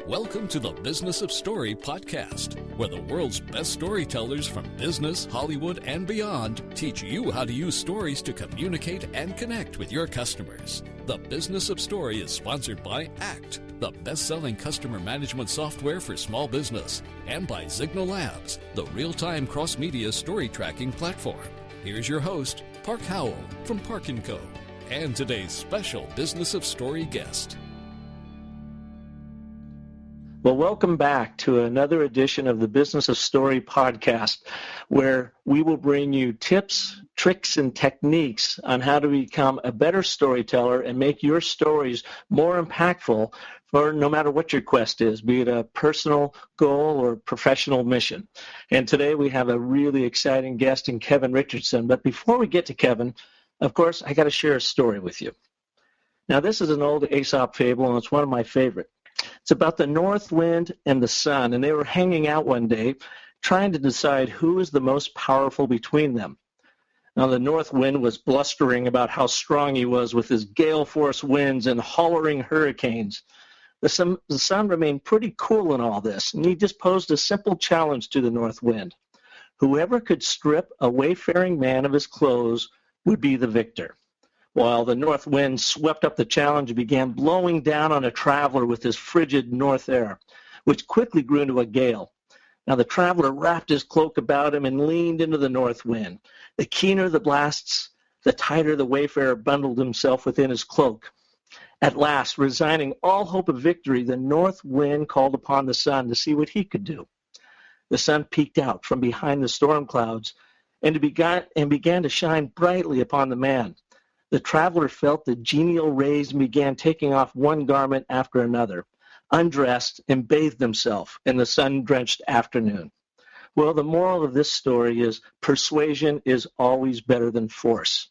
Welcome to the Business of Story podcast, where the world's best storytellers from business, Hollywood, and beyond teach you how to use stories to communicate and connect with your customers. The Business of Story is sponsored by ACT, the best-selling customer management software for small business, and by Signal Labs, the real-time cross-media story tracking platform. Here's your host, Park Howell from Park & Co., and today's special Business of Story guest. Well, welcome back to another edition of the Business of Story podcast, where we will bring you tips, tricks, and techniques on how to become a better storyteller and make your stories more impactful for no matter what your quest is, be it a personal goal or professional mission. And today we have a really exciting guest in Kevin Richardson. But before we get to Kevin, of course, I got to share a story with you. Now, this is an old Aesop fable, and it's one of my favorite. It's about the north wind and the sun, and they were hanging out one day trying to decide who was the most powerful between them. Now, the north wind was blustering about how strong he was with his gale force winds and hollering hurricanes. The sun remained pretty cool in all this, and he just posed a simple challenge to the north wind. Whoever could strip a wayfaring man of his clothes would be the victor. While the north wind swept up the challenge and began blowing down on a traveler with his frigid north air, which quickly grew into a gale. Now the traveler wrapped his cloak about him and leaned into the north wind. The keener the blasts, the tighter the wayfarer bundled himself within his cloak. At last, resigning all hope of victory, the north wind called upon the sun to see what he could do. The sun peeked out from behind the storm clouds and began to shine brightly upon the man. The traveler felt the genial rays and began taking off one garment after another, undressed and bathed himself in the sun-drenched afternoon. Well, the moral of this story is persuasion is always better than force.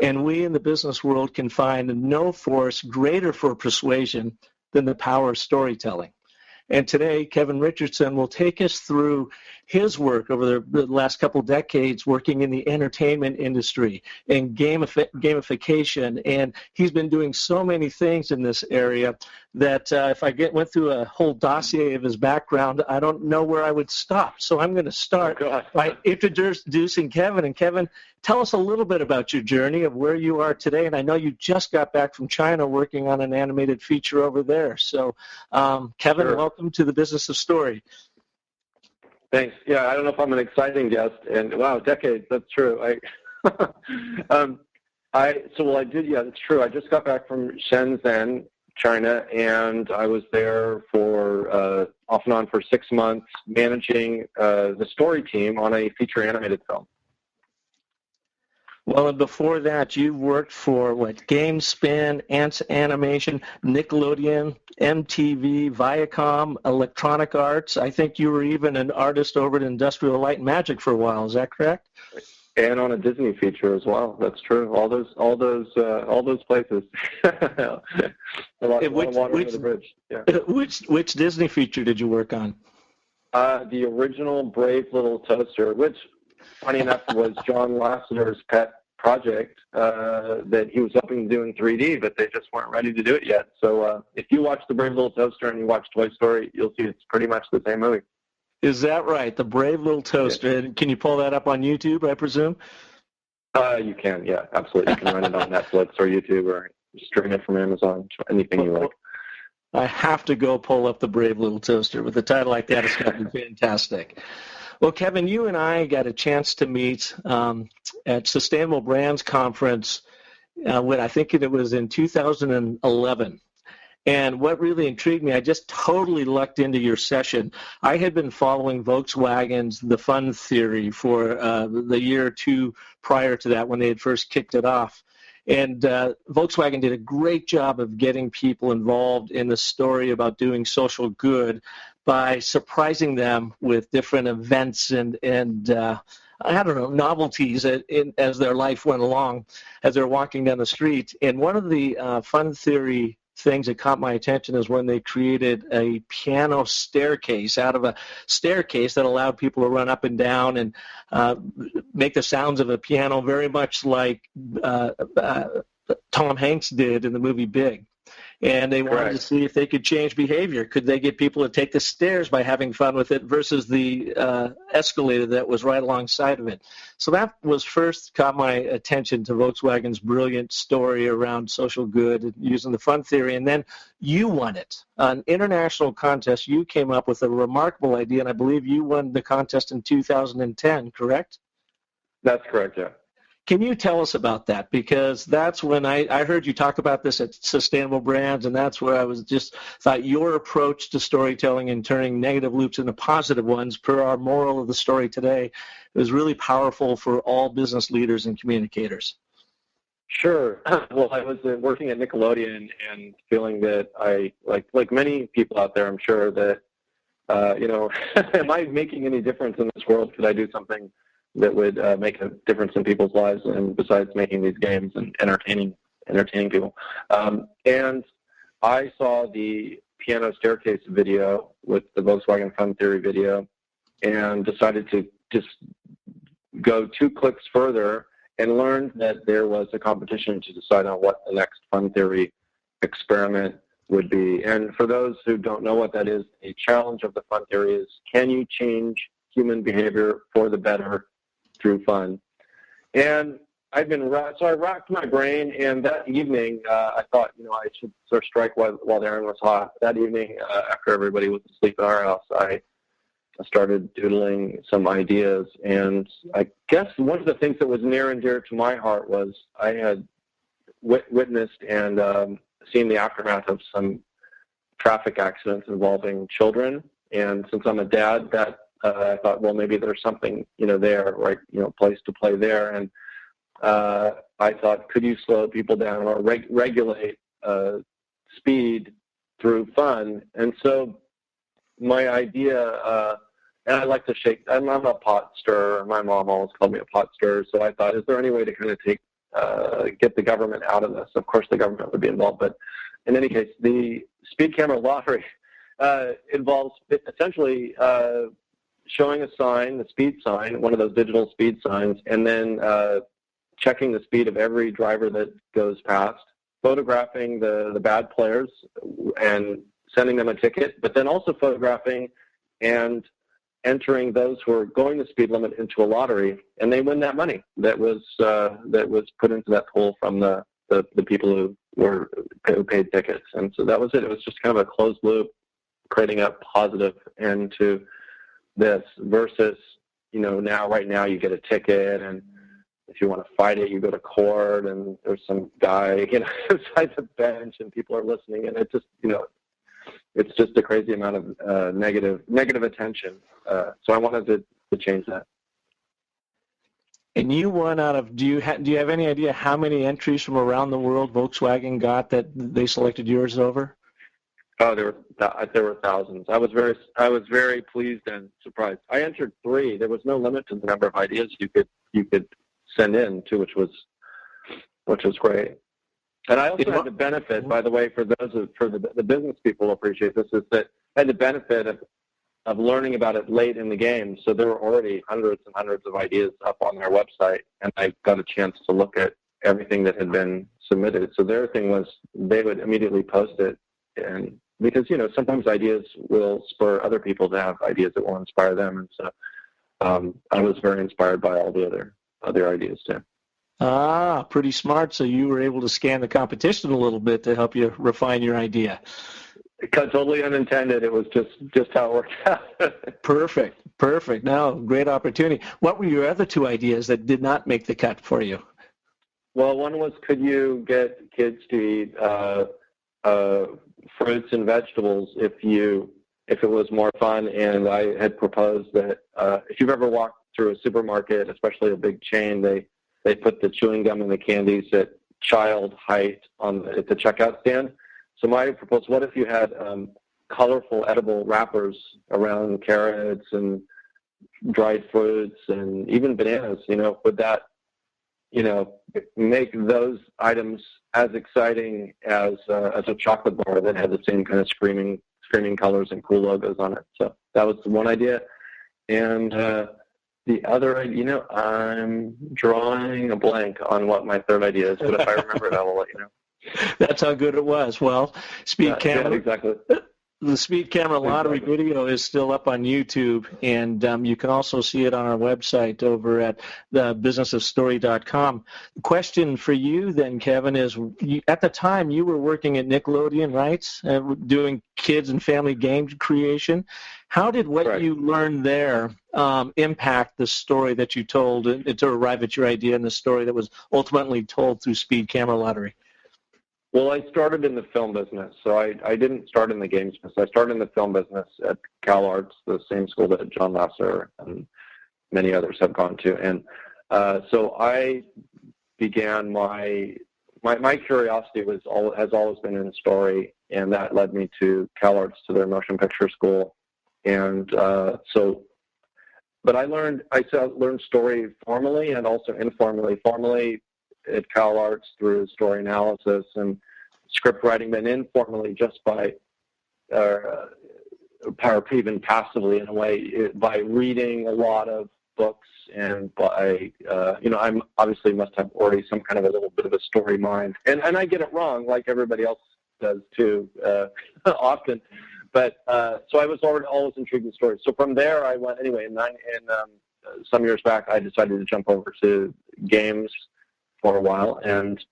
And we in the business world can find no force greater for persuasion than the power of storytelling. And today, Kevin Richardson will take us through his work over the last couple decades working in the entertainment industry and gamification. And he's been doing so many things in this area that if I went through a whole dossier of his background, I don't know where I would stop. So I'm going to start by introducing Kevin. And Kevin, tell us a little bit about your journey of where you are today. And I know you just got back from China working on an animated feature over there. So, Kevin, Sure. Welcome to the Business of Story. Thanks. Yeah, I don't know if I'm an exciting guest, and wow, decades. That's true. I did. Yeah, that's true. I just got back from Shenzhen, China, and I was there for off and on for 6 months, managing the story team on a feature animated film. Well, and before that, you worked for, GameSpin, Ants Animation, Nickelodeon, MTV, Viacom, Electronic Arts. I think you were even an artist over at Industrial Light and Magic for a while. Is that correct? And on a Disney feature as well. That's true. All those places. A lot of water under the bridge. Yeah. Which Disney feature did you work on? The original Brave Little Toaster, which, funny enough, was John Lasseter's pet project that he was hoping to do in 3D, but they just weren't ready to do it yet. So if you watch The Brave Little Toaster and you watch Toy Story, you'll see it's pretty much the same movie. Is that right? The Brave Little Toaster. Yeah. Can you pull that up on YouTube, I presume? You can, yeah, absolutely. You can run it on Netflix or YouTube or stream it from Amazon, anything you like. I have to go pull up The Brave Little Toaster. With a title like that, it's got to be fantastic. Well, Kevin, you and I got a chance to meet at Sustainable Brands Conference when I think it was in 2011. And what really intrigued me, I just totally lucked into your session. I had been following Volkswagen's The Fun Theory for the year or two prior to that when they had first kicked it off. And Volkswagen did a great job of getting people involved in the story about doing social good by surprising them with different events and I don't know, novelties as their life went along as they're walking down the street. And one of the Fun Theory things that caught my attention is when they created a piano staircase out of a staircase that allowed people to run up and down and make the sounds of a piano, very much like Tom Hanks did in the movie Big. and they wanted to see if they could change behavior. Could they get people to take the stairs by having fun with it versus the escalator that was right alongside of it? So that was first caught my attention to Volkswagen's brilliant story around social good using the fun theory, and then you won it. An international contest, you came up with a remarkable idea, and I believe you won the contest in 2010, correct? That's correct, yeah. Can you tell us about that? Because that's when I heard you talk about this at Sustainable Brands, and that's where I was just thought your approach to storytelling and turning negative loops into positive ones, per our moral of the story today, was really powerful for all business leaders and communicators. Sure. Well, I was working at Nickelodeon and feeling that I, like many people out there, I'm sure that, am I making any difference in this world? Could I do something that would make a difference in people's lives, and besides making these games and entertaining people? And I saw the piano staircase video with the Volkswagen Fun Theory video, and decided to just go 2 clicks further and learned that there was a competition to decide on what the next Fun Theory experiment would be. And for those who don't know what that is, the challenge of the Fun Theory is, can you change human behavior for the better through fun? And I racked my brain, and that evening I thought, I should sort of strike while the iron was hot. That evening, after everybody was asleep at our house, I started doodling some ideas, and I guess one of the things that was near and dear to my heart was I had witnessed and seen the aftermath of some traffic accidents involving children, and since I'm a dad, that I thought, well, maybe there's something, there, right, place to play there. And I thought, could you slow people down or regulate speed through fun? And so my idea, and I like to shake, I'm a pot stirrer. My mom always called me a pot stirrer. So I thought, is there any way to kind of get the government out of this? Of course, the government would be involved. But in any case, the speed camera lottery involves essentially showing a sign, the speed sign, one of those digital speed signs, and then checking the speed of every driver that goes past, photographing the bad players and sending them a ticket, but then also photographing and entering those who are going the speed limit into a lottery, and they win that money that was put into that pool from the people who paid tickets. And so that was it. It was just kind of a closed loop, creating a positive end to this versus, right now you get a ticket, and if you want to fight it, you go to court, and there's some guy, inside the bench, and people are listening, and it just, it's just a crazy amount of negative attention. So I wanted to change that. And you won out of, do you have any idea how many entries from around the world Volkswagen got that they selected yours over? Oh, there were thousands. I was very pleased and surprised. I entered 3. There was no limit to the number of ideas you could send in to, which was great. And I also had the benefit, by the way, for the business people will appreciate this, is that I had the benefit of learning about it late in the game. So there were already hundreds and hundreds of ideas up on their website, and I got a chance to look at everything that had been submitted. So their thing was they would immediately post it, and because, sometimes ideas will spur other people to have ideas that will inspire them. And so I was very inspired by all the other ideas too. Ah, pretty smart. So you were able to scan the competition a little bit to help you refine your idea. Totally unintended. It was just how it worked out. Perfect. Now, great opportunity. What were your other 2 ideas that did not make the cut for you? Well, one was, could you get kids to eat fruits and vegetables if it was more fun? And I had proposed that if you've ever walked through a supermarket, especially a big chain, they put the chewing gum and the candies at child height at the checkout stand. So my proposal, what if you had colorful edible wrappers around carrots and dried fruits and even bananas? Would that make those items as exciting as a chocolate bar that had the same kind of screaming colors and cool logos on it? So that was one idea. And the other, I'm drawing a blank on what my third idea is, but if I remember it, I will let you know. That's how good it was. Well, Speed Camera. Yeah, exactly. The Speed Camera Lottery video is still up on YouTube, and you can also see it on our website over at businessofstory.com. The question for you then, Kevin, is at the time you were working at Nickelodeon, right, doing kids and family game creation. How did what you learned there impact the story that you told to arrive at your idea and the story that was ultimately told through Speed Camera Lottery? Well, I started in the film business, so I didn't start in the games business. I started in the film business at Cal Arts, the same school that John Lasseter and many others have gone to. And so I began my curiosity has always been in story, and that led me to Cal Arts, to their motion picture school. And but I learned story formally and also informally. Formally at Cal Arts through story analysis and script writing, but informally just by even passively in a way, by reading a lot of books and by I'm obviously must have already some kind of a little bit of a story mind, and I get it wrong like everybody else does too often, but so I was always intrigued in stories. So from there I went anyway. Some years back I decided to jump over to games for a while, and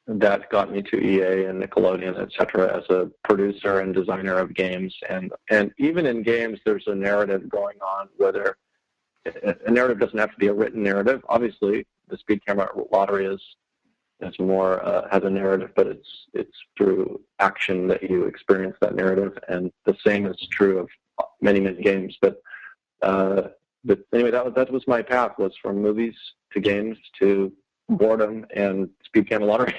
that got me to EA and Nickelodeon, etc., as a producer and designer of games. And even in games, there's a narrative going on, whether a narrative doesn't have to be a written narrative. Obviously, the Speed Camera Lottery is more has a narrative, but it's through action that you experience that narrative, and the same is true of many games. But anyway, that was my path, was from movies to games to boredom and Speed Camera Lottery.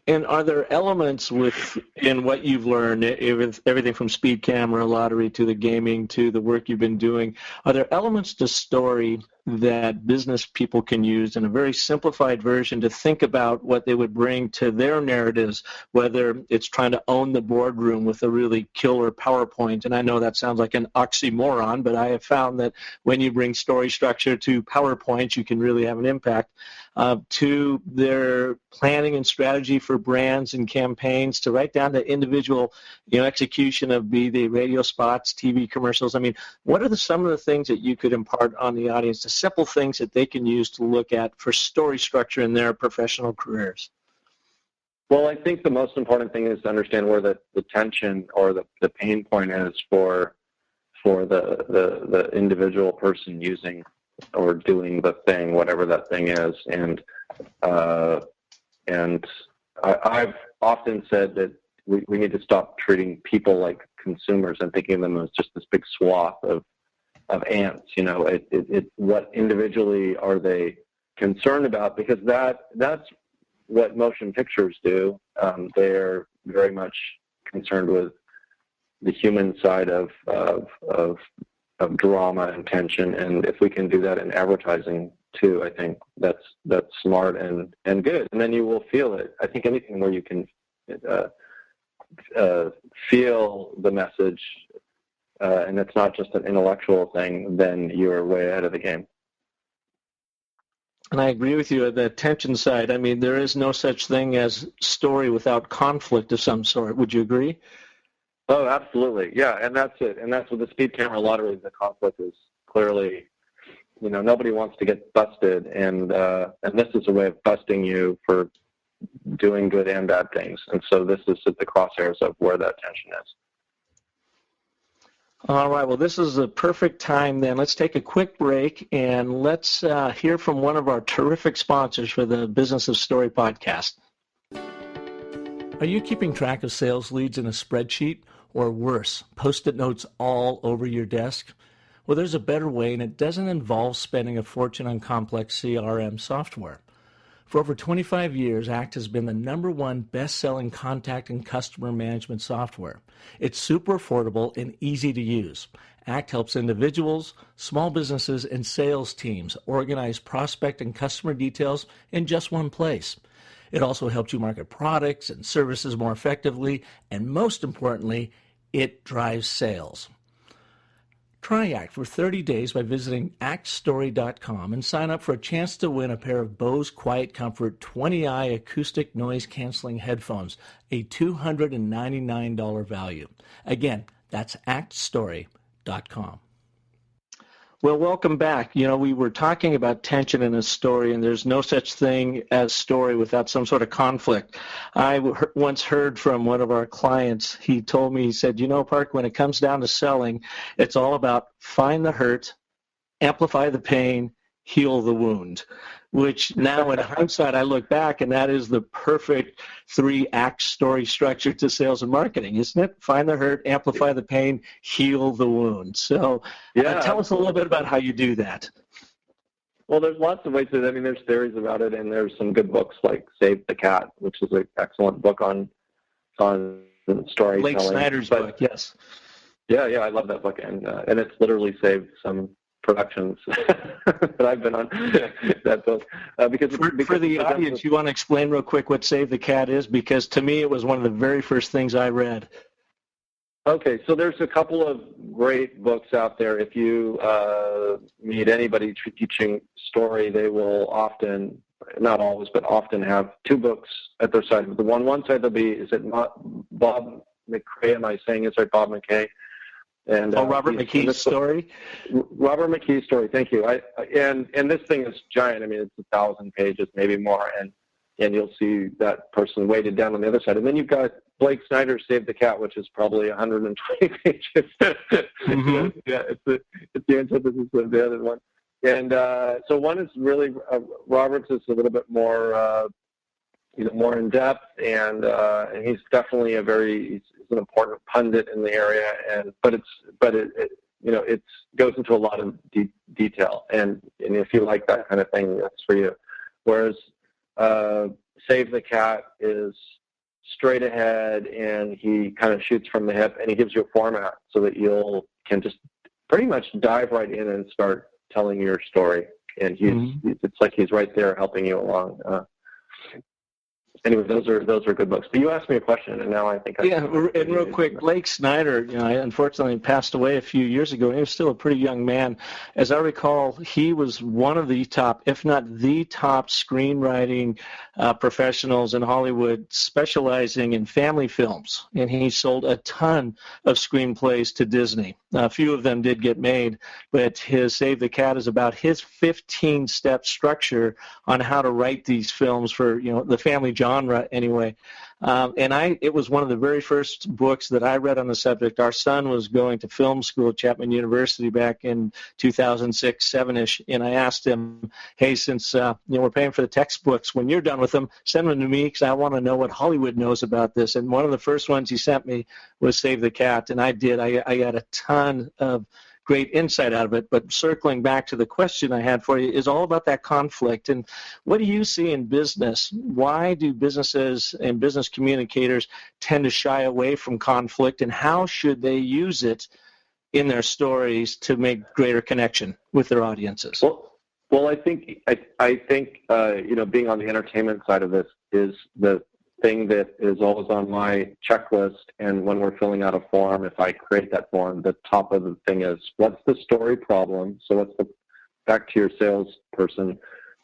And are there elements in what you've learned, everything from Speed Camera Lottery to the gaming to the work you've been doing, are there elements to story that business people can use in a very simplified version to think about what they would bring to their narratives, whether it's trying to own the boardroom with a really killer PowerPoint? And I know that sounds like an oxymoron, but I have found that when you bring story structure to PowerPoint, you can really have an impact. To their planning and strategy for brands and campaigns, to right down to individual, execution of be they radio spots, TV commercials. I mean, what are some of the things that you could impart on the audience, the simple things that they can use to look at for story structure in their professional careers? Well, I think the most important thing is to understand where the tension or the pain point is for the individual person using or doing the thing, whatever that thing is. And I've often said that we need to stop treating people like consumers and thinking of them as just this big swath of ants. What individually are they concerned about? Because that's what motion pictures do. They're very much concerned with the human side of drama and tension, and if we can do that in advertising too, I think that's smart and good. And then you will feel it. I think anything where you can feel the message, and it's not just an intellectual thing, then you're way ahead of the game. And I agree with you on the tension side. I mean, there is no such thing as story without conflict of some sort. Would you agree? Oh, absolutely. Yeah, and that's it. And that's what the Speed Camera Lottery, the conflict is clearly, nobody wants to get busted, and this is a way of busting you for doing good and bad things. And so this is at the crosshairs of where that tension is. All right, well, this is the perfect time then. Let's take a quick break, and let's hear from one of our terrific sponsors for the Business of Story podcast. Are you keeping track of sales leads in a spreadsheet? Or worse, Post-it notes all over your desk? Well, there's a better way, and it doesn't involve spending a fortune on complex CRM software. For over 25 years, ACT has been the #1 best-selling contact and customer management software. It's super affordable and easy to use. ACT helps individuals, small businesses, and sales teams organize prospect and customer details in just one place. It also helps you market products and services more effectively, and most importantly, it drives sales. Try ACT for 30 days by visiting actstory.com and sign up for a chance to win a pair of Bose Quiet Comfort 20i acoustic noise canceling headphones, a $299 value. Again, that's actstory.com. Well, welcome back. You know, we were talking about tension in a story, and there's no such thing as story without some sort of conflict. I once heard from one of our clients, he told me, he said, you know, Park, when it comes down to selling, it's all about find the hurt, amplify the pain, heal the wound, which now in hindsight I look back, and that is the perfect 3-act story structure to sales and marketing, isn't it? Find the hurt, amplify the pain, heal the wound. So tell us a little bit about how you do that. Well, there's lots of ways to do that. I mean, there's theories about it, and there's some good books like Save the Cat, which is an excellent book on storytelling. Blake Snyder's book, yes. Yeah, I love that book, and it's literally saved some productions that I've been on that book. Because for the audience, you want to explain real quick what Save the Cat is? Because to me, it was one of the very first things I read. Okay, so there's a couple of great books out there. If you meet anybody teaching story, they will often, not always, but often have 2 books at their side. The one side will be, is it not Bob McRae? Am I saying it's right, Bob McKay? And, Robert McKee's story? Robert McKee's story, thank you. And this thing is giant. I mean, it's 1,000 pages, maybe more, and you'll see that person weighted down on the other side. And then you've got Blake Snyder's Save the Cat, which is probably 120 pages. Mm-hmm. Yeah, it's the antithesis of the other one. And so one is really, Robert's is a little bit more, more in depth, and he's definitely he's an important pundit in the area, but it goes into a lot of detail, and if you like that kind of thing, that's for you. Whereas Save the Cat is straight ahead, and he kind of shoots from the hip, and he gives you a format so that can just pretty much dive right in and start telling your story, and it's like he's right there helping you along. Anyway, those are good books. But you asked me a question, and now I think and real quick, Blake Snyder, unfortunately passed away a few years ago, and he was still a pretty young man. As I recall, he was one of the top, if not the top, screenwriting professionals in Hollywood, specializing in family films, and he sold a ton of screenplays to Disney. A few of them did get made, but his Save the Cat is about his 15-step structure on how to write these films for the family genre anyway. It was one of the very first books that I read on the subject. Our son was going to film school at Chapman University back in 2006, 7-ish, and I asked him, hey, since we're paying for the textbooks, when you're done with them, send them to me because I want to know what Hollywood knows about this. And one of the first ones he sent me was Save the Cat, and I did. I got a ton of great insight out of it. But circling back to the question I had for you is all about that conflict. And what do you see in business? Why do businesses and business communicators tend to shy away from conflict, and how should they use it in their stories to make greater connection with their audiences? Well, I think being on the entertainment side of this is the thing that is always on my checklist, and when we're filling out a form, if I create that form, the top of the thing is, what's the story problem? So back to your salesperson,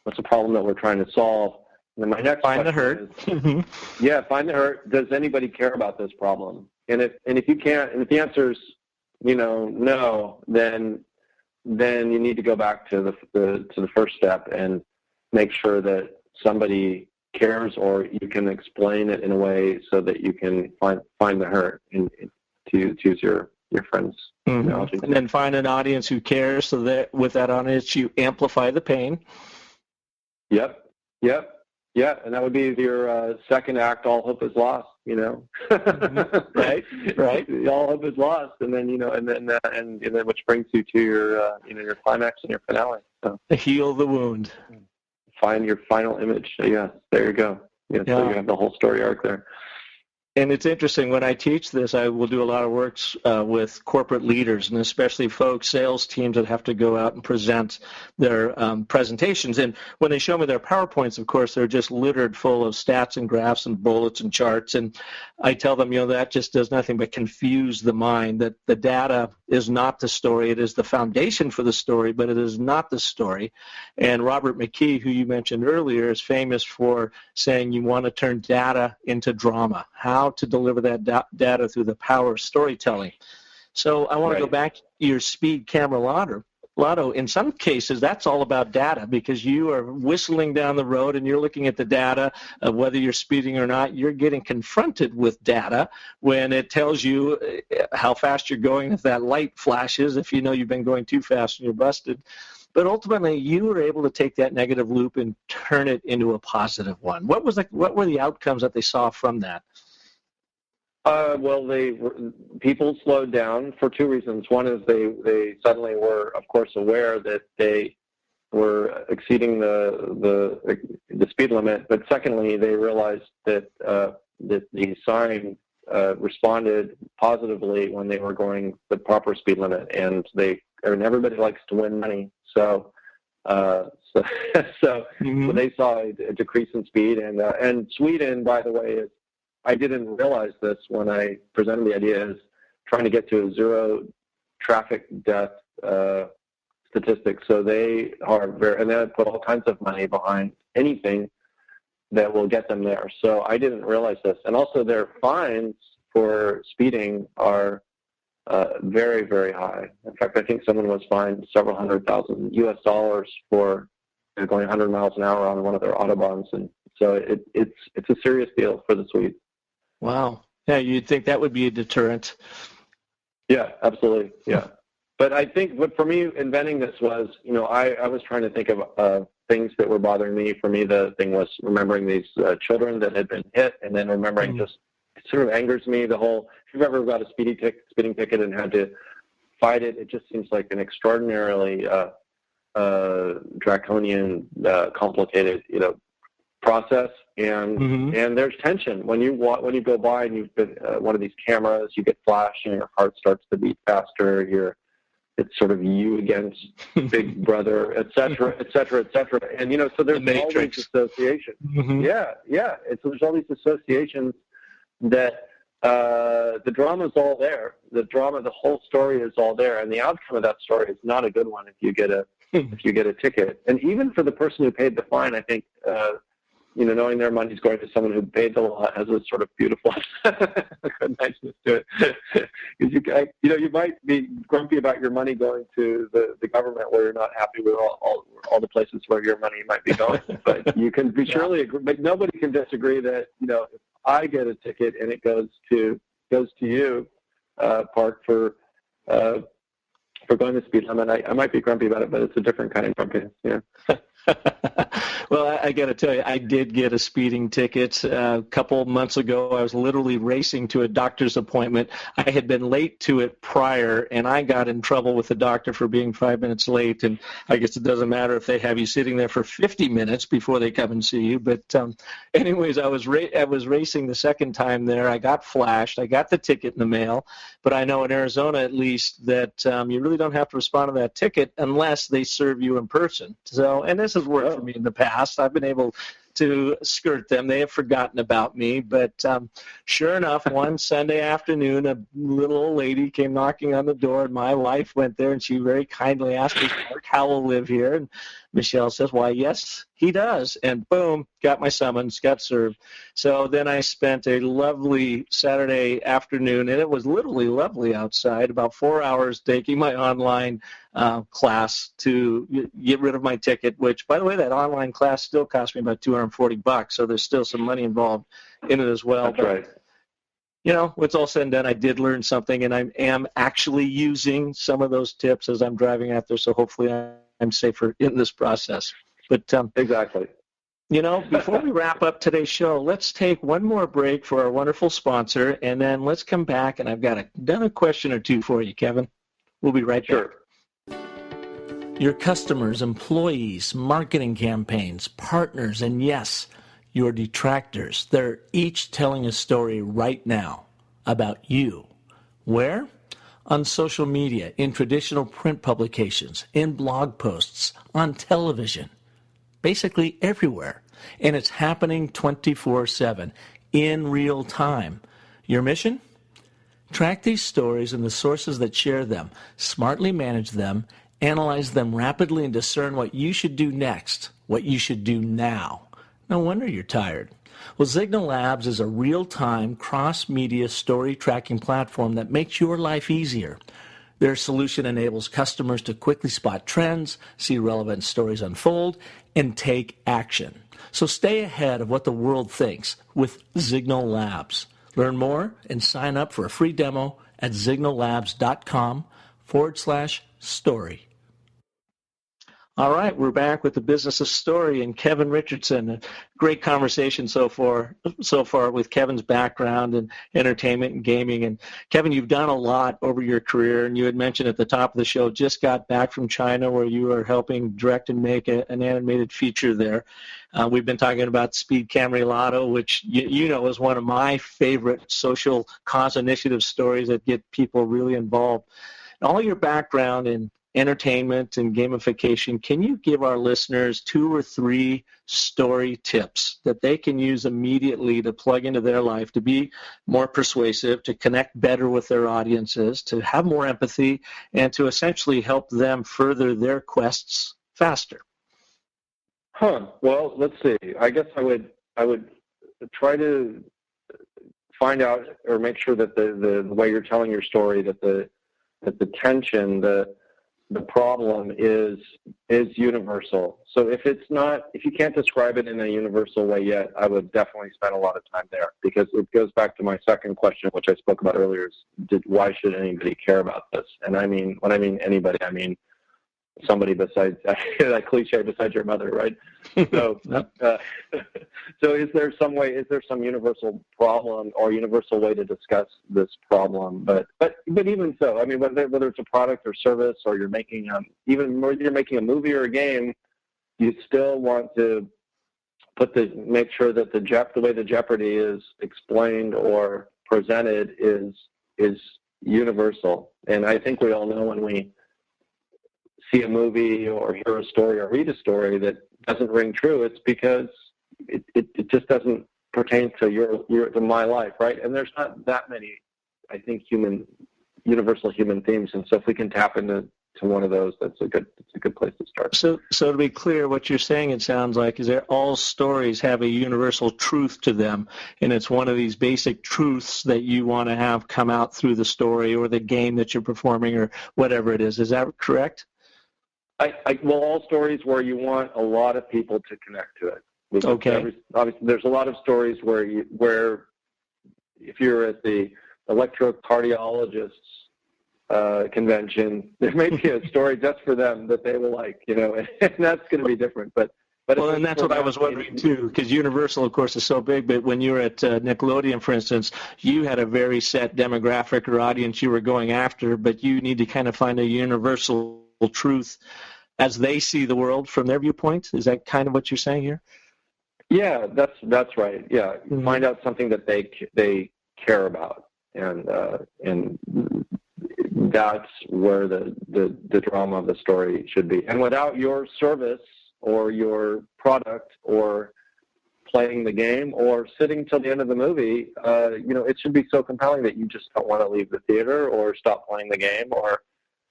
what's the problem that we're trying to solve? And then my next find the hurt. Is, find the hurt. Does anybody care about this problem? And if you can't, and if the answer is, no, then you need to go back to the first step and make sure that somebody cares, or you can explain it in a way so that you can find the hurt, and to use your friend's analogy. And then find an audience who cares, so that with that audience you amplify the pain. Yep. And that would be your second act. All hope is lost. Right. All hope is lost, and then and then which brings you to your climax and your finale. So heal the wound. Find your final image. Yeah, there you go. So you have the whole story arc there. And it's interesting, when I teach this, I will do a lot of works with corporate leaders, and especially folks, sales teams that have to go out and present their presentations. And when they show me their PowerPoints, of course, they're just littered full of stats and graphs and bullets and charts. And I tell them, that just does nothing but confuse the mind, that the data is not the story. It is the foundation for the story, but it is not the story. And Robert McKee, who you mentioned earlier, is famous for saying you want to turn data into drama. How to deliver that data through the power of storytelling. So I want to go back to your speed camera lotto. In some cases, that's all about data, because you are whistling down the road and you're looking at the data of whether you're speeding or not. You're getting confronted with data when it tells you how fast you're going. If that light flashes, if you know you've been going too fast and you're busted. But ultimately, you were able to take that negative loop and turn it into a positive one. What were the outcomes that they saw from that? People slowed down for two reasons. One is they suddenly were, of course, aware that they were exceeding the speed limit. But secondly, they realized that the sign responded positively when they were going the proper speed limit, and everybody likes to win money. So they saw a decrease in speed, and Sweden, by the way, is. I didn't realize this when I presented the idea, is trying to get to a zero traffic death statistic. So they are and they put all kinds of money behind anything that will get them there. So I didn't realize this. And also their fines for speeding are very, very high. In fact, I think someone was fined several $100,000 US for going 100 miles an hour on one of their autobahns. And so it's a serious deal for the Swedes. Wow. Yeah, you'd think that would be a deterrent. Yeah, absolutely. Yeah. But I think for me, inventing this was, I was trying to think of things that were bothering me. For me, the thing was remembering these children that had been hit, and then remembering it sort of angers me, the whole, if you've ever got a speeding ticket and had to fight it, it just seems like an extraordinarily draconian, complicated, process, and there's tension when you go by and you've been one of these cameras, you get flash and your heart starts to beat faster. It's sort of you against Big Brother, et cetera, et cetera, et cetera. And so there's all these associations. Yeah. So there's all these associations that the drama's all there. The whole story is all there, and the outcome of that story is not a good one if you get a ticket. And even for the person who paid the fine, I think. Knowing their money's going to someone who paid the lot has a sort of beautiful niceness to it. Because you might be grumpy about your money going to the government, where you're not happy with all the places where your money might be going. But you can be surely agree. But nobody can disagree that if I get a ticket and it goes to you, Park, for going the speed limit, I might be grumpy about it, but it's a different kind of grumpiness. Yeah. Well, I got to tell you, I did get a speeding ticket a couple months ago. I was literally racing to a doctor's appointment. I had been late to it prior, and I got in trouble with the doctor for being 5 minutes late. And I guess it doesn't matter if they have you sitting there for 50 minutes before they come and see you. But anyways, I was racing the second time there. I got flashed. I got the ticket in the mail. But I know in Arizona, at least, that you really don't have to respond to that ticket unless they serve you in person. So, and this has worked for me in the past. I've been able to skirt them. They have forgotten about me. But sure enough, one Sunday afternoon, a little old lady came knocking on the door, and my wife went there, and she very kindly asked, does Park Howell live here? And Michelle says, why, yes, he does. And boom, got my summons, got served. So then I spent a lovely Saturday afternoon, and it was literally lovely outside, about 4 hours taking my online class to get rid of my ticket, which, by the way, that online class still cost me about $240, so there's still some money involved in it as well. That's right. What's all said and done, I did learn something, and I am actually using some of those tips as I'm driving out there, so hopefully I'm safer in this process. But exactly. Before we wrap up today's show, let's take one more break for our wonderful sponsor, and then let's come back, and I've got a question or two for you, Kevin. We'll be right back. Your customers, employees, marketing campaigns, partners, and yes, your detractors. They're each telling a story right now about you. Where? On social media, in traditional print publications, in blog posts, on television, basically everywhere. And it's happening 24/7, in real time. Your mission? Track these stories and the sources that share them, smartly manage them, analyze them rapidly, and discern what you should do next, what you should do now. No wonder you're tired. Well, Signal Labs is a real-time, cross-media story tracking platform that makes your life easier. Their solution enables customers to quickly spot trends, see relevant stories unfold, and take action. So stay ahead of what the world thinks with Signal Labs. Learn more and sign up for a free demo at signallabs.com/story. All right, we're back with the Business of Story and Kevin Richardson. A great conversation so far with Kevin's background in entertainment and gaming. And Kevin, you've done a lot over your career, and you had mentioned at the top of the show, just got back from China where you are helping direct and make an animated feature there. We've been talking about Speed Cameralato, which you know is one of my favorite social cause initiative stories that get people really involved. And all your background in entertainment and gamification, can you give our listeners 2 or 3 story tips that they can use immediately to plug into their life to be more persuasive, to connect better with their audiences, to have more empathy, and to essentially help them further their quests faster? Well, let's see. I guess I would try to find out or make sure that the way you're telling your story, that the tension, the problem is universal. So if you can't describe it in a universal way yet, I would definitely spend a lot of time there, because it goes back to my second question, which I spoke about earlier, is why should anybody care about this? And when I mean anybody, I mean somebody besides that cliche, besides your mother, right? So, so is there some universal problem or universal way to discuss this problem? But even so, I mean, whether it's a product or service, or you're making you're making a movie or a game, you still want to make sure that the way the jeopardy is explained or presented is universal. And I think we all know when we see a movie or hear a story or read a story that doesn't ring true, it's because it just doesn't pertain to to my life, right? And there's not that many, I think, universal human themes. And so if we can tap into one of those, it's a good place to start. So to be clear, what you're saying, it sounds like, is that all stories have a universal truth to them, and it's one of these basic truths that you want to have come out through the story or the game that you're performing or whatever it is. Is that correct? Well, all stories where you want a lot of people to connect to it. Okay. Obviously, there's a lot of stories where if you're at the electrocardiologist's convention, there may be a story just for them that they will like, and that's going to be different. But well, and that's what I was wondering too, because Universal, of course, is so big. But when you were at Nickelodeon, for instance, you had a very set demographic or audience you were going after, but you need to kind of find a universal truth as they see the world from their viewpoint. Is that kind of what you're saying here? Yeah, that's right. Yeah, find out something that they care about, and that's where the drama of the story should be. And without your service or your product or playing the game or sitting till the end of the movie, it should be so compelling that you just don't want to leave the theater or stop playing the game or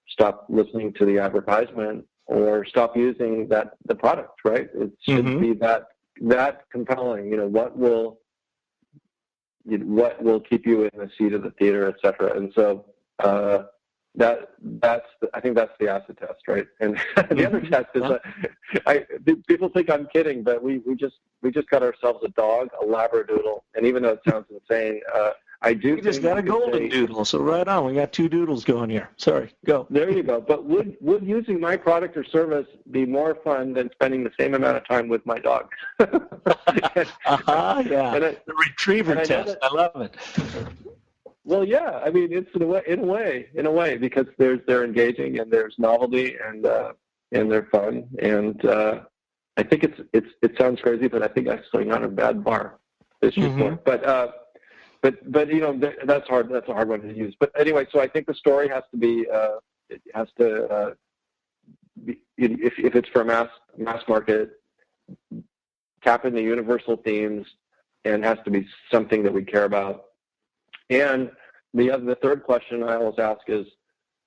stop listening to the advertisement or stop using the product, right? It should be that compelling. What will keep you in the seat of the theater, et cetera. And so I think that's the acid test, right? And the other test is people think I'm kidding, but we just got ourselves a dog, a Labradoodle, and even though it sounds insane, we just got a golden doodle, so right on. We got 2 doodles going here. Sorry, go. There you go. But would using my product or service be more fun than spending the same amount of time with my dog? Yeah. The retriever test. I love it. Well, yeah. I mean, it's in a way, because they're engaging and there's novelty and they're fun and I think it sounds crazy, but I think I'm actually not a bad bar this year for it. But you know, that's hard. That's a hard one to use. But anyway, so I think the story has to be if it's for mass market, tap into universal themes, and has to be something that we care about. And the third question I always ask is,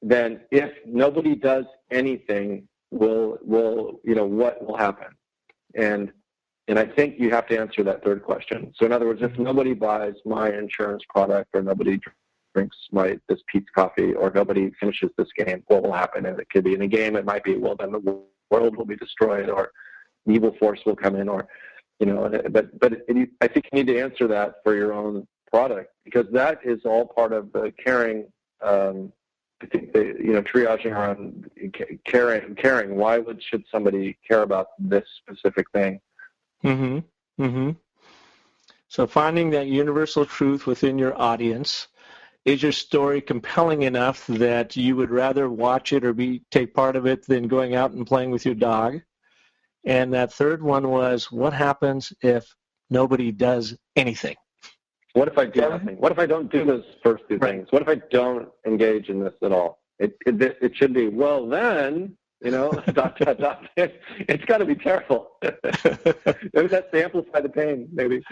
then if nobody does anything, what will happen? And I think you have to answer that third question. So in other words, if nobody buys my insurance product, or nobody drinks this Pete's coffee, or nobody finishes this game, what will happen? And it could be in a game, it might be, well, then the world will be destroyed, or an evil force will come in, or but I think you need to answer that for your own product, because that is all part of the caring. I think triaging around caring. Why should somebody care about this specific thing? So finding that universal truth within your audience. Is your story compelling enough that you would rather watch it or take part of it than going out and playing with your dog? And that third one was, what happens if nobody does anything? What if I do nothing? What if I don't do those first two things? What if I don't engage in this at all? It should be, well, then, dot, dot, dot. It's got to be terrible. Maybe that's to amplify the pain, maybe.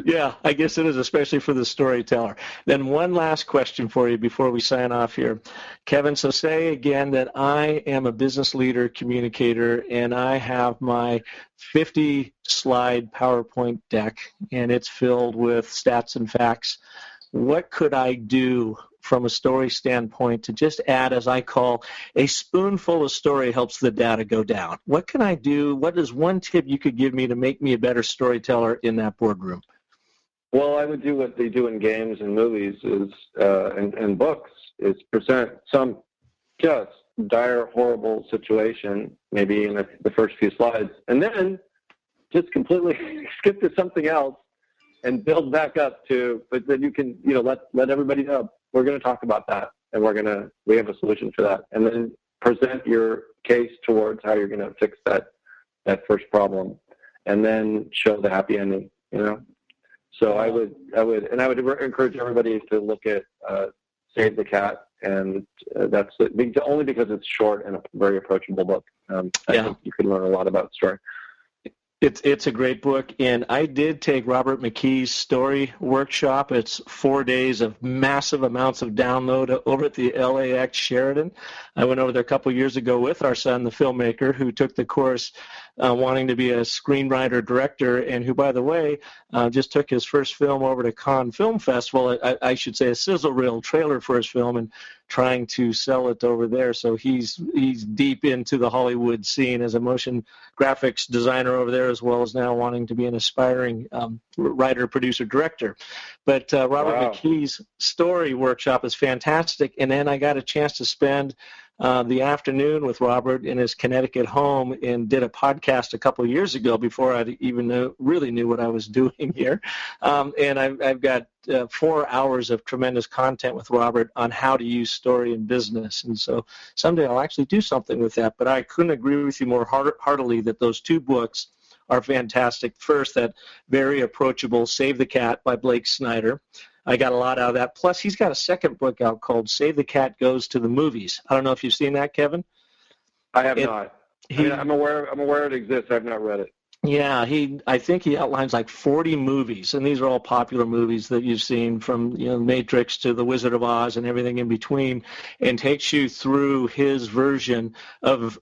Yeah, I guess it is, especially for the storyteller. Then one last question for you before we sign off here. Kevin, so say again that I am a business leader, communicator, and I have my 50-slide PowerPoint deck, and it's filled with stats and facts. What could I do from a story standpoint to just add, as I call, a spoonful of story helps the data go down? What can I do? What is one tip you could give me to make me a better storyteller in that boardroom? Well, I would do what they do in games and movies and books, is present some just dire, horrible situation, maybe in the first few slides, and then just completely skip to something else and build back up but then you can, let everybody know, we're going to talk about that, and we have a solution for that, and then present your case towards how you're going to fix that first problem, and then show the happy ending. So I would encourage everybody to look at Save the Cat, and that's it, only because it's short and a very approachable book. I think you can learn a lot about the story. It's a great book, and I did take Robert McKee's story workshop. It's 4 days of massive amounts of download over at the LAX Sheridan. I went over there a couple years ago with our son, the filmmaker, who took the course wanting to be a screenwriter director, and who, by the way, just took his first film over to Cannes Film Festival. I should say a sizzle reel trailer for his film, and trying to sell it over there. So he's deep into the Hollywood scene as a motion graphics designer over there, as well as now wanting to be an aspiring writer, producer, director. But Robert McKee's story workshop is fantastic. And then I got a chance to spend the afternoon with Robert in his Connecticut home, and did a podcast a couple of years ago before I even really knew what I was doing here. And I've got 4 hours of tremendous content with Robert on how to use story in business. And so someday I'll actually do something with that. But I couldn't agree with you more heartily that those two books are fantastic. First, that very approachable Save the Cat by Blake Snyder. I got a lot out of that. Plus, he's got a second book out called Save the Cat Goes to the Movies. I don't know if you've seen that, Kevin. I have not. I'm aware it exists. I've not read it. Yeah, I think he outlines like 40 movies, and these are all popular movies that you've seen, from Matrix to The Wizard of Oz and everything in between, and takes you through his version of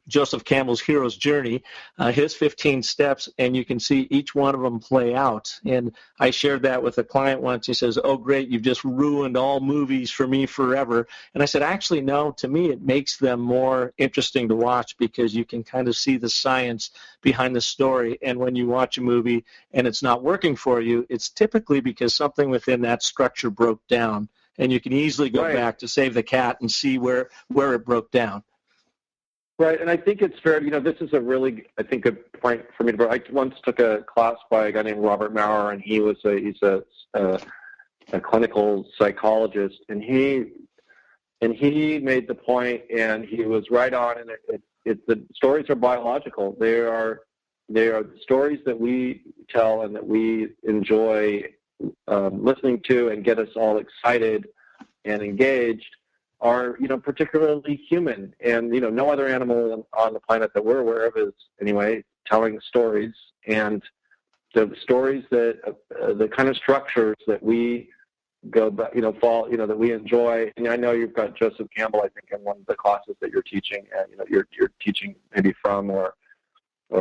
Joseph Campbell's hero's journey, his 15 steps, and you can see each one of them play out. And I shared that with a client once. He says, "Oh, great, you've just ruined all movies for me forever." And I said, actually, no, to me it makes them more interesting to watch, because you can kind of see the science behind the story. And when you watch a movie and it's not working for you, it's typically because something within that structure broke down, and you can easily go back to Save the Cat and see where it broke down. Right, and I think it's fair. This is a really, I think, good point for me to bring. I once took a class by a guy named Robert Maurer, and he's a clinical psychologist, and he made the point, and he was right on. And the stories are biological. They are they are the stories that we tell and that we enjoy listening to and get us all excited and engaged are, particularly human. And, no other animal on the planet that we're aware of is, anyway, telling stories. And the stories that, the kind of structures that we go back, that we enjoy. And I know you've got Joseph Campbell, I think, in one of the classes that you're teaching, you're teaching maybe from or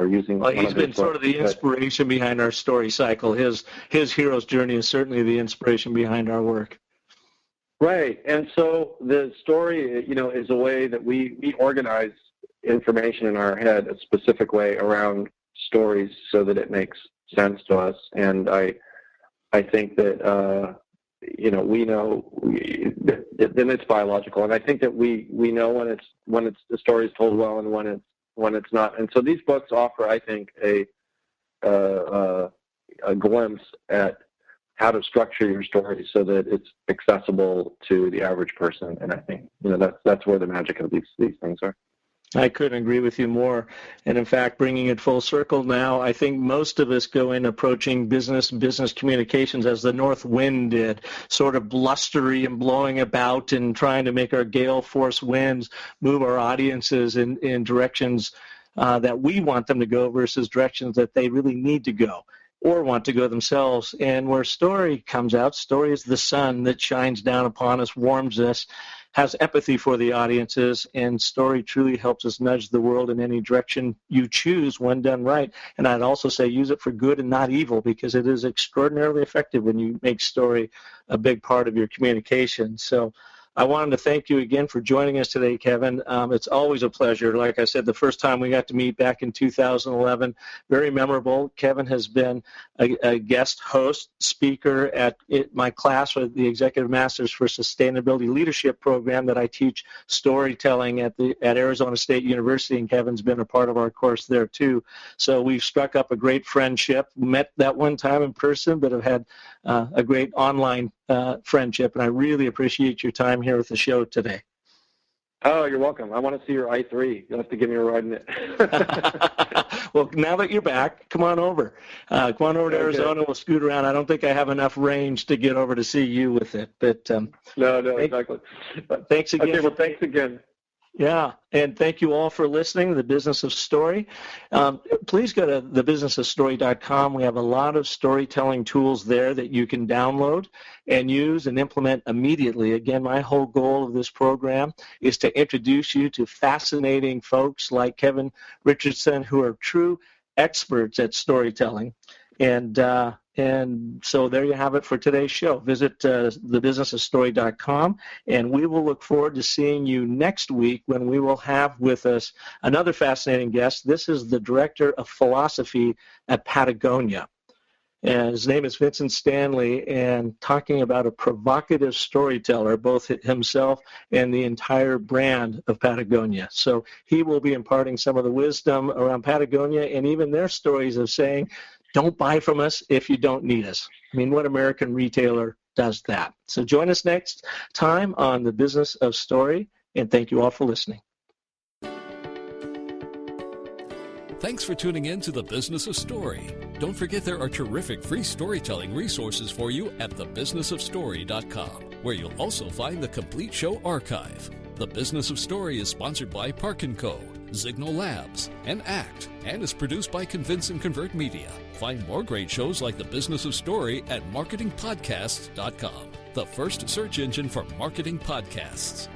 using. Well, he's been sort of the inspiration behind our story cycle. His hero's journey is certainly the inspiration behind our work. Right. And so the story, is a way that we organize information in our head a specific way around stories so that it makes sense to us. And I think that, we know then it's biological. And I think that we know when it's the story is told well and when it's not. And so these books offer, I think, a glimpse at how to structure your story so that it's accessible to the average person. And I think, that's where the magic of these things are. I couldn't agree with you more. And in fact, bringing it full circle now, I think most of us go in approaching business communications as the North Wind did, sort of blustery and blowing about and trying to make our gale force winds move our audiences in directions that we want them to go versus directions that they really need to go or want to go themselves. And where story comes out, story is the sun that shines down upon us, warms us, has empathy for the audiences, and story truly helps us nudge the world in any direction you choose when done right. And I'd also say use it for good and not evil, because it is extraordinarily effective when you make story a big part of your communication. So I wanted to thank you again for joining us today, Kevin. It's always a pleasure. Like I said, the first time we got to meet back in 2011, very memorable. Kevin has been a guest host, speaker at my class with the Executive Masters for Sustainability Leadership program that I teach storytelling at Arizona State University, and Kevin's been a part of our course there too. So we've struck up a great friendship. Met that one time in person, but have had a great online friendship, and I really appreciate your time here with the show today. Oh, you're welcome. I want to see your i3. You'll have to give me a ride in it. Well, now that you're back, come on over. Come on over to Arizona. We'll scoot around. I don't think I have enough range to get over to see you with it. But no, exactly. Thanks again. Okay, well, thanks again. Yeah, and thank you all for listening to The Business of Story. Please go to thebusinessofstory.com. We have a lot of storytelling tools there that you can download and use and implement immediately. Again, my whole goal of this program is to introduce you to fascinating folks like Kevin Richardson, who are true experts at storytelling. And so there you have it for today's show. Visit thebusinessofstory.com, and we will look forward to seeing you next week when we will have with us another fascinating guest. This is the Director of Philosophy at Patagonia. And his name is Vincent Stanley, and talking about a provocative storyteller, both himself and the entire brand of Patagonia. So he will be imparting some of the wisdom around Patagonia and even their stories of saying, don't buy from us if you don't need us. I mean, what American retailer does that? So join us next time on The Business of Story, and thank you all for listening. Thanks for tuning in to The Business of Story. Don't forget there are terrific free storytelling resources for you at thebusinessofstory.com, where you'll also find the complete show archive. The Business of Story is sponsored by Park & Co., Signal Labs, and ACT, and is produced by Convince and Convert Media. Find more great shows like The Business of Story at marketingpodcasts.com, the first search engine for marketing podcasts.